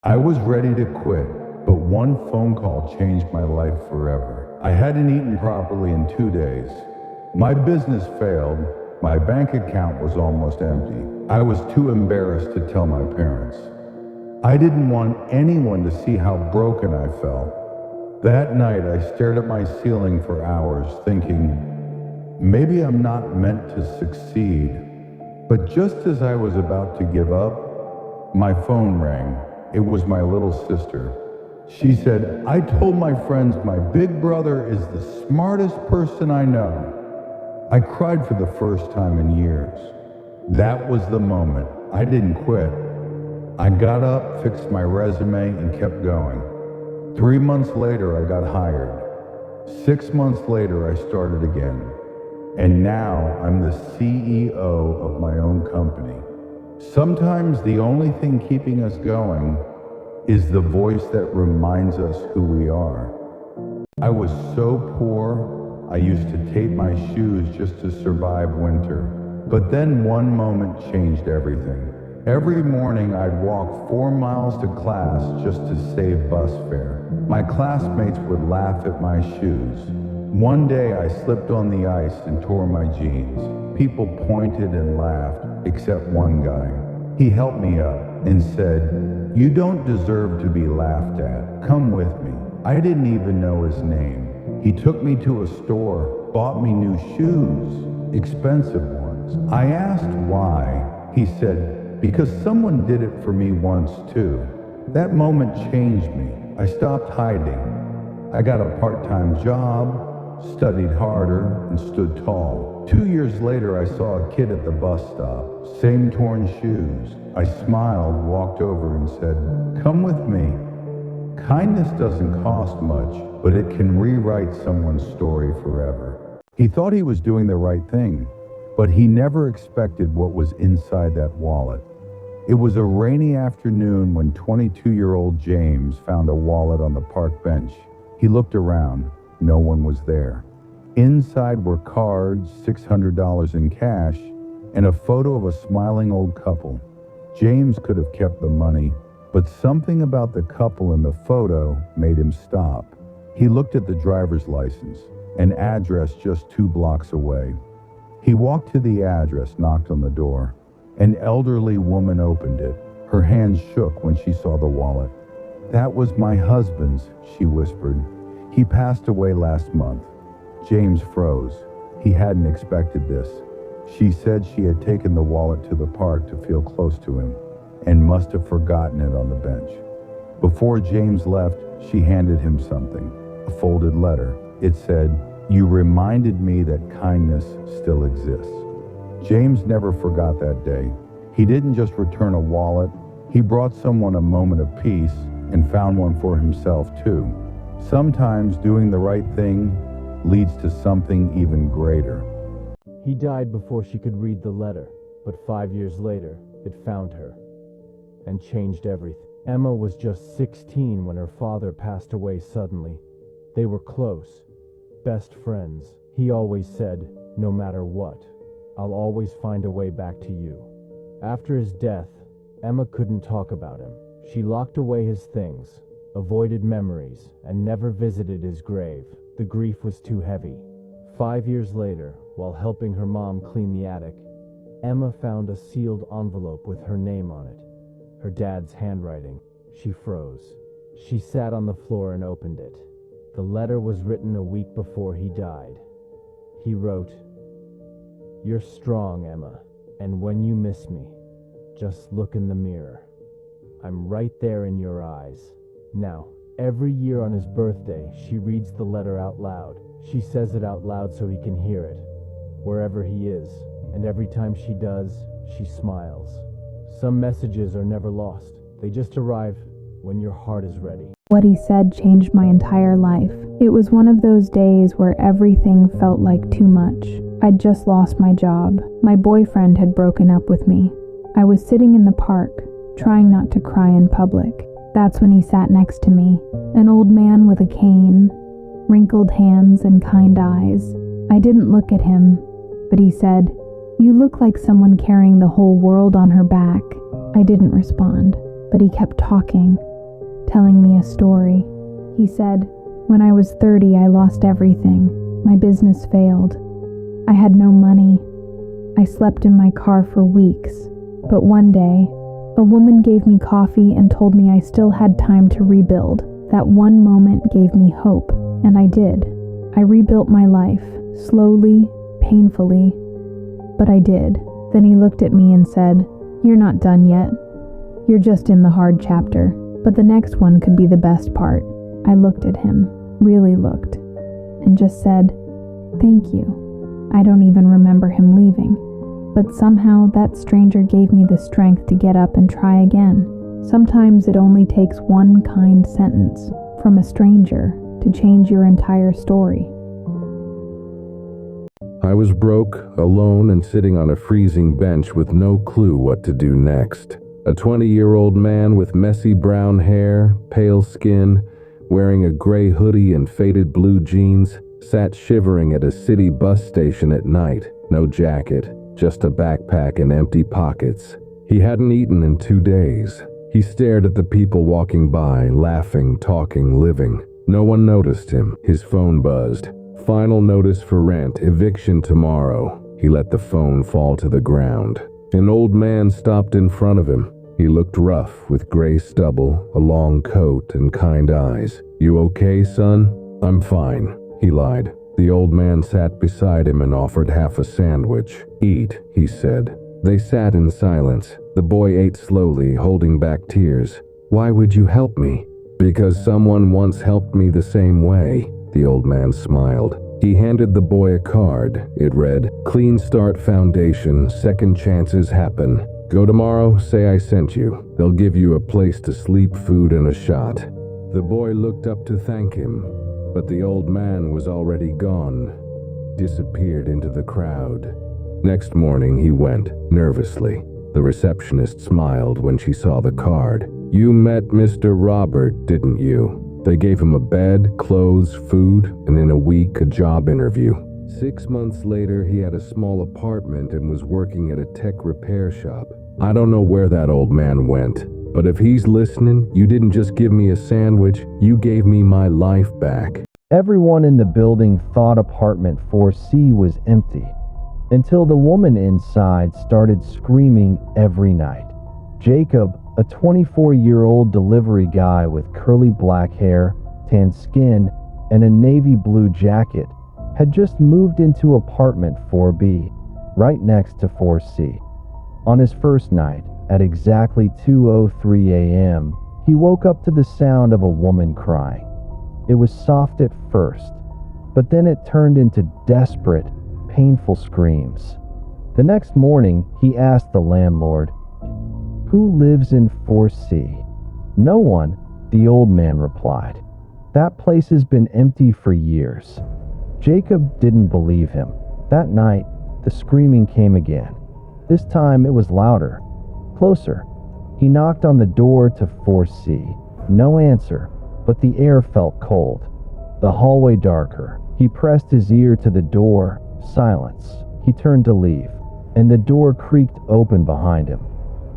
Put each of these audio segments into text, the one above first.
I was ready to quit, but one phone call changed my life forever. I hadn't eaten properly in 2 days. My business failed. My bank account was almost empty. I was too embarrassed to tell my parents. I didn't want anyone to see how broken I felt. That night, I stared at my ceiling for hours, thinking, maybe I'm not meant to succeed. But just as I was about to give up, my phone rang. It was my little sister. She said, I told my friends my big brother is the smartest person I know. I cried for the first time in years. That was the moment. I didn't quit. I got up, fixed my resume, and kept going. 3 months later, I got hired. 6 months later, I started again. And now I'm the CEO of my own company. Sometimes the only thing keeping us going is the voice that reminds us who we are. I was so poor, I used to tape my shoes just to survive winter. But then one moment changed everything. Every morning I'd walk 4 miles to class just to save bus fare. My classmates would laugh at my shoes. One day I slipped on the ice and tore my jeans. People pointed and laughed, except one guy. He helped me up and said, you don't deserve to be laughed at. Come with me. I didn't even know his name. He took me to a store, bought me new shoes, expensive ones. I asked why. He said, because someone did it for me once too. That moment changed me. I stopped hiding. I got a part-time job, studied harder, and stood tall. 2 years later, I saw a kid at the bus stop, same torn shoes. I smiled, walked over, and said, come with me. Kindness doesn't cost much, but it can rewrite someone's story forever. He thought he was doing the right thing, but he never expected what was inside that wallet. It was a rainy afternoon when 22-year-old James found a wallet on the park bench. He looked around. No one was there. Inside were cards, $600 in cash, and a photo of a smiling old couple. James could have kept the money, but something about the couple in the photo made him stop. He looked at the driver's license, an address just 2 blocks away. He walked to the address, knocked on the door. An elderly woman opened it. Her hands shook when she saw the wallet. That was my husband's, she whispered. He passed away last month. James froze. He hadn't expected this. She said she had taken the wallet to the park to feel close to him and must have forgotten it on the bench. Before James left, she handed him something, a folded letter. It said, you reminded me that kindness still exists. James never forgot that day. He didn't just return a wallet. He brought someone a moment of peace and found one for himself too. Sometimes doing the right thing leads to something even greater. He died before she could read the letter, but 5 years later, it found her and changed everything. Emma was just 16 when her father passed away suddenly. They were close, best friends. He always said, no matter what, I'll always find a way back to you. After his death, Emma couldn't talk about him. She locked away his things, avoided memories, and never visited his grave. The grief was too heavy. 5 years later, while helping her mom clean the attic, Emma found a sealed envelope with her name on it, her dad's handwriting. She froze. She sat on the floor and opened it. The letter was written a week before he died. He wrote, you're strong, Emma, and when you miss me, just look in the mirror. I'm right there in your eyes. Now, every year on his birthday, she reads the letter out loud. She says it out loud so he can hear it, wherever he is, and every time she does, she smiles. Some messages are never lost. They just arrive when your heart is ready. What he said changed my entire life. It was one of those days where everything felt like too much. I'd just lost my job. My boyfriend had broken up with me. I was sitting in the park, trying not to cry in public. That's when he sat next to me, an old man with a cane, wrinkled hands and kind eyes. I didn't look at him, but he said, you look like someone carrying the whole world on her back. I didn't respond, but he kept talking. telling me a story. He said, "When I was 30, I lost everything. My business failed. I had no money. I slept in my car for weeks. But one day, a woman gave me coffee and told me I still had time to rebuild. That one moment gave me hope, and I did. I rebuilt my life, slowly, painfully, but I did." Then he looked at me and said, "You're not done yet. You're just in the hard chapter, but the next one could be the best part." I looked at him, really looked, and just said, "Thank you." I don't even remember him leaving, but somehow that stranger gave me the strength to get up and try again. Sometimes it only takes one kind sentence from a stranger to change your entire story. I was broke, alone, and sitting on a freezing bench with no clue what to do next. A 20-year-old man with messy brown hair, pale skin, wearing a gray hoodie and faded blue jeans, sat shivering at a city bus station at night. No jacket, just a backpack and empty pockets. He hadn't eaten in 2 days. He stared at the people walking by, laughing, talking, living. No one noticed him. His phone buzzed. Final notice for rent, eviction tomorrow. He let the phone fall to the ground. An old man stopped in front of him. He looked rough, with gray stubble, a long coat, and kind eyes. "You okay, son?" "I'm fine," he lied. The old man sat beside him and offered half a sandwich. "Eat," he said. They sat in silence. The boy ate slowly, holding back tears. "Why would you help me?" "Because someone once helped me the same way." The old man smiled. He handed the boy a card. It read, "Clean Start Foundation, second chances happen. Go tomorrow, say I sent you. They'll give you a place to sleep, food, and a shot." The boy looked up to thank him, but the old man was already gone, disappeared into the crowd. Next morning he went, nervously. The receptionist smiled when she saw the card. "You met Mr. Robert, didn't you?" They gave him a bed, clothes, food, and in a week a job interview. 6 months later, he had a small apartment and was working at a tech repair shop. I don't know where that old man went, but if he's listening, you didn't just give me a sandwich, you gave me my life back. Everyone in the building thought apartment 4C was empty, until the woman inside started screaming every night. Jacob, a 24-year-old delivery guy with curly black hair, tan skin, and a navy blue jacket, had just moved into apartment 4B, right next to 4C. On his first night, at exactly 2:03 a.m., he woke up to the sound of a woman crying. It was soft at first, but then it turned into desperate, painful screams. The next morning, he asked the landlord, "Who lives in 4C?" "No one," the old man replied. "That place has been empty for years." Jacob didn't believe him. That night, the screaming came again. This time it was louder, closer. He knocked on the door to 4C. No answer, but the air felt cold. The hallway darker. He pressed his ear to the door. Silence. He turned to leave, and the door creaked open behind him.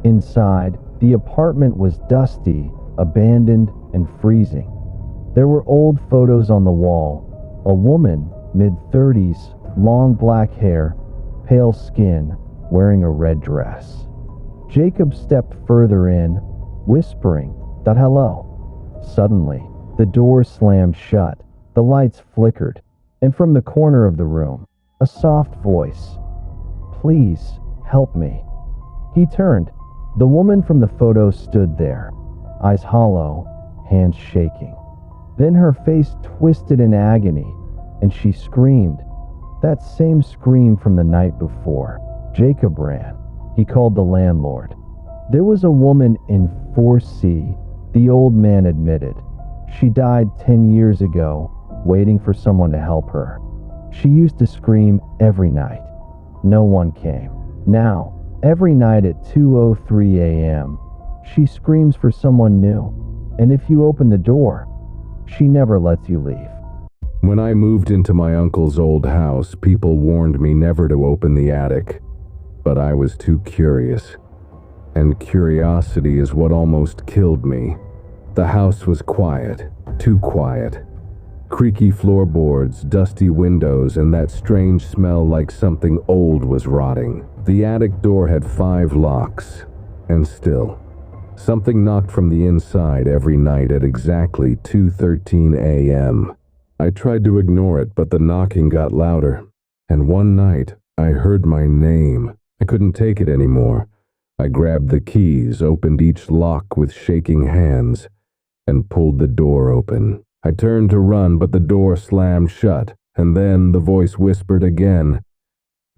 Inside, the apartment was dusty, abandoned, and freezing. There were old photos on the wall. A woman, mid-30s, long black hair, pale skin, wearing a red dress. Jacob stepped further in, whispering that hello. Suddenly, the door slammed shut, the lights flickered, and from the corner of the room, a soft voice, "Please, help me." He turned. The woman from the photo stood there, eyes hollow, hands shaking. Then her face twisted in agony, and she screamed. That same scream from the night before. Jacob ran. He called the landlord. There was a woman in 4C, the old man admitted. She died 10 years ago, waiting for someone to help her. She used to scream every night. No one came. Now, every night at 2:03 a.m., she screams for someone new. And if you open the door, she never lets you leave. When I moved into my uncle's old house, people warned me never to open the attic, but I was too curious. And curiosity is what almost killed me. The house was quiet, too quiet. Creaky floorboards, dusty windows, and that strange smell like something old was rotting. The attic door had 5 locks, and still, something knocked from the inside every night at exactly 2:13 a.m. I tried to ignore it, but the knocking got louder, and one night I heard my name. I couldn't take it anymore. I grabbed the keys, opened each lock with shaking hands, and pulled the door open. I turned to run, but the door slammed shut, and then the voice whispered again,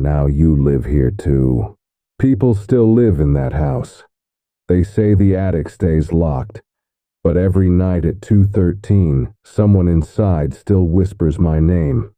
"Now you live here too." People still live in that house. They say the attic stays locked, but every night at 2:13, someone inside still whispers my name.